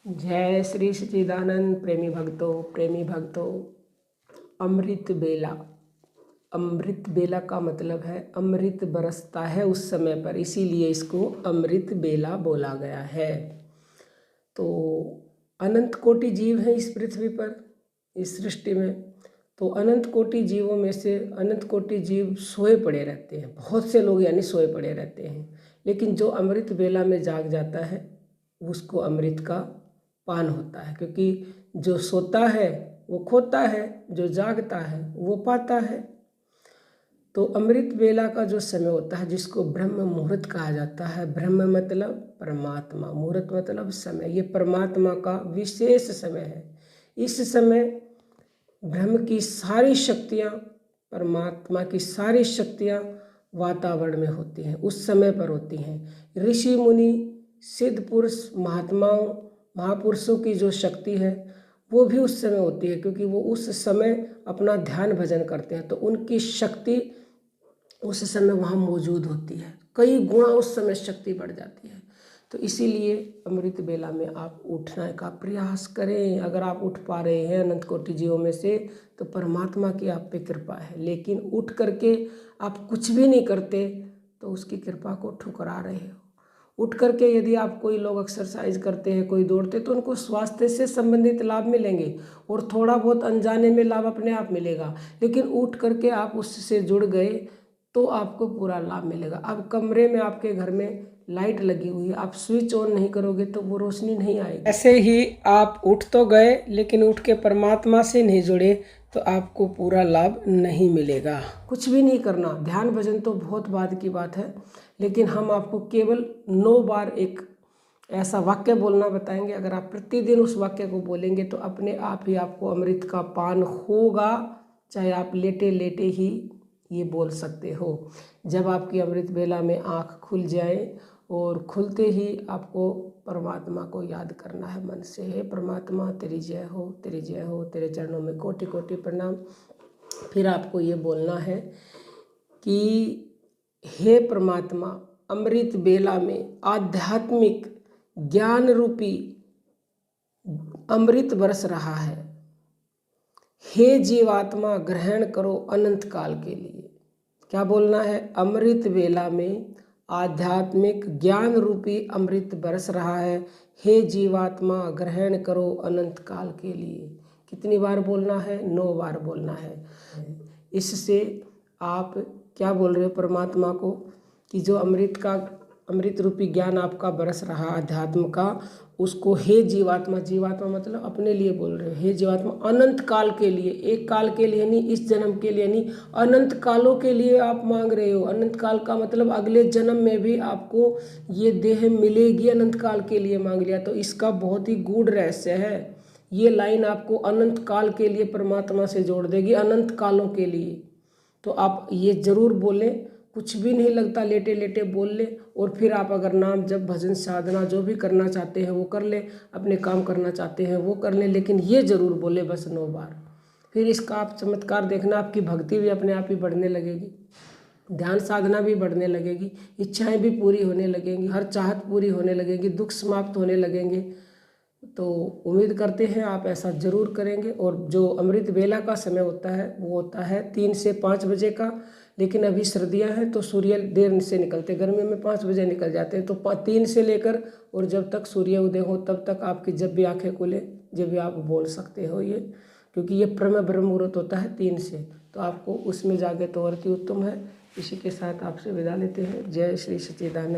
जय श्री सच्चिदानंद। प्रेमी भक्तों, अमृत बेला। अमृत बेला का मतलब है अमृत बरसता है उस समय पर, इसीलिए इसको अमृत बेला बोला गया है। तो अनंत कोटि जीव हैं इस पृथ्वी पर, इस सृष्टि में। तो अनंत कोटि जीवों में से अनंत कोटि जीव सोए पड़े रहते हैं, बहुत से लोग यानी सोए पड़े रहते हैं। लेकिन जो अमृत बेला में जाग जाता है उसको अमृत का पान होता है, क्योंकि जो सोता है वो खोता है, जो जागता है वो पाता है। तो अमृत बेला का जो समय होता है जिसको ब्रह्म मुहूर्त कहा जाता है, ब्रह्म मतलब परमात्मा, मुहूर्त मतलब समय, ये परमात्मा का विशेष समय है। इस समय ब्रह्म की सारी शक्तियाँ, परमात्मा की सारी शक्तियाँ वातावरण में होती हैं, उस समय पर होती हैं। ऋषि मुनि, सिद्ध पुरुष, महात्माओं, महापुरुषों की जो शक्ति है वो भी उस समय होती है, क्योंकि वो उस समय अपना ध्यान भजन करते हैं, तो उनकी शक्ति उस समय वहाँ मौजूद होती है, कई गुणा उस समय शक्ति बढ़ जाती है। तो इसीलिए अमृत बेला में आप उठने का प्रयास करें। अगर आप उठ पा रहे हैं अनंत कोटि जीवों में से तो परमात्मा की आप पे कृपा है, लेकिन उठ करके आप कुछ भी नहीं करते तो उसकी कृपा को ठुकरा रहे हो। उठ करके यदि आप, कोई लोग एक्सरसाइज करते हैं, कोई दौड़ते, तो उनको स्वास्थ्य से संबंधित लाभ मिलेंगे और थोड़ा बहुत अनजाने में लाभ अपने आप मिलेगा। लेकिन उठ करके आप उससे जुड़ गए तो आपको पूरा लाभ मिलेगा। अब कमरे में, आपके घर में लाइट लगी हुई है, आप स्विच ऑन नहीं करोगे तो वो रोशनी नहीं आएगी। ऐसे ही आप उठ तो गए लेकिन उठ के परमात्मा से नहीं जुड़े तो आपको पूरा लाभ नहीं मिलेगा। कुछ भी नहीं करना, ध्यान भजन तो बहुत बाद की बात है, लेकिन हम आपको केवल 9 बार एक ऐसा वाक्य बोलना बताएंगे। अगर आप प्रतिदिन उस वाक्य को बोलेंगे तो अपने आप ही आपको अमृत का पान होगा, चाहे आप लेटे लेटे ही ये बोल सकते हो। जब आपकी अमृत बेला में आँख खुल जाए और खुलते ही आपको परमात्मा को याद करना है मन से, हे परमात्मा तेरी जय हो, तेरी जय हो, तेरे चरणों में कोटि कोटि प्रणाम। फिर आपको ये बोलना है कि हे परमात्मा, अमृत बेला में आध्यात्मिक ज्ञान रूपी अमृत बरस रहा है, हे जीवात्मा ग्रहण करो अनंत काल के लिए। क्या बोलना है? अमृत बेला में आध्यात्मिक ज्ञान रूपी अमृत बरस रहा है, हे जीवात्मा ग्रहण करो अनंत काल के लिए। कितनी बार बोलना है? 9 बार बोलना है। इससे आप क्या बोल रहे हो परमात्मा को कि जो अमृत रूपी ज्ञान आपका बरस रहा अध्यात्म का, उसको हे जीवात्मा, जीवात्मा मतलब अपने लिए बोल रहे हो, हे जीवात्मा अनंत काल के लिए, एक काल के लिए नहीं, इस जन्म के लिए नहीं, अनंत कालों के लिए आप मांग रहे हो। अनंत काल का मतलब अगले जन्म में भी आपको ये देह मिलेगी, अनंत काल के लिए मांग लिया तो इसका बहुत ही गूढ़ रहस्य है। ये लाइन आपको अनंत काल के लिए परमात्मा से जोड़ देगी, अनंत कालों के लिए। तो आप ये जरूर बोलें, कुछ भी नहीं लगता, लेटे लेटे बोल ले। और फिर आप अगर नाम जब भजन साधना जो भी करना चाहते हैं वो कर ले, अपने काम करना चाहते हैं वो कर ले, लेकिन ये जरूर बोले बस 9 बार। फिर इसका आप चमत्कार देखना, आपकी भक्ति भी अपने आप ही बढ़ने लगेगी, ध्यान साधना भी बढ़ने लगेगी, इच्छाएं भी पूरी होने लगेंगी, हर चाहत पूरी होने लगेगी, दुख समाप्त होने लगेंगे। तो उम्मीद करते हैं आप ऐसा ज़रूर करेंगे। और जो अमृत बेला का समय होता है वो होता है 3 से 5 बजे का, लेकिन अभी सर्दियां हैं तो सूर्य देर से निकलते, गर्मियों में 5 बजे निकल जाते हैं। तो 3 से लेकर और जब तक सूर्य उदय हो तब तक आपकी जब भी आंखें खुले जब भी आप बोल सकते हो ये, क्योंकि ये ब्रह्म मुहूर्त होता है 3 से, तो आपको उसमें जागे तो और की उत्तम है। इसी के साथ आपसे विदा लेते हैं। जय श्री सच्चिदानंद।